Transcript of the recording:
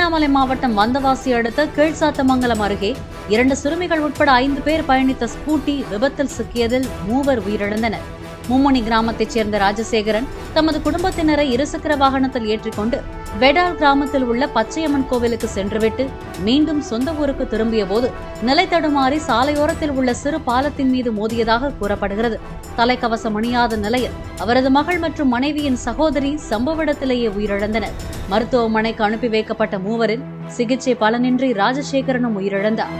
திருவண்ணாமலை மாவட்டம் வந்தவாசி அடுத்த கீழ்சாத்தமங்கலம் அருகே 2 சிறுமிகள் உட்பட 5 பேர் பயணித்த ஸ்கூட்டி விபத்தில் சிக்கியதில் 3 உயிரிழந்தனர். மும்முனி கிராமத்தைச் சேர்ந்த ராஜசேகரன் தமது குடும்பத்தினரை இருசக்கர வாகனத்தில் ஏற்றிக்கொண்டு வெடால் கிராமத்தில் உள்ள பச்சையம்மன் கோவிலுக்கு சென்றுவிட்டு மீண்டும் சொந்த ஊருக்கு திரும்பிய போது நிலை தடுமாறி சாலையோரத்தில் உள்ள சிறு பாலத்தின் மீது மோதியதாக கூறப்படுகிறது. தலைக்கவசம் அணியாத நிலையில் அவரது மகள் மற்றும் மனைவியின் சகோதரி சம்பவ இடத்திலேயே உயிரிழந்தனர். மருத்துவமனைக்கு அனுப்பி வைக்கப்பட்ட 3வரில் சிகிச்சை பலனின்றி ராஜசேகரனும் உயிரிழந்தார்.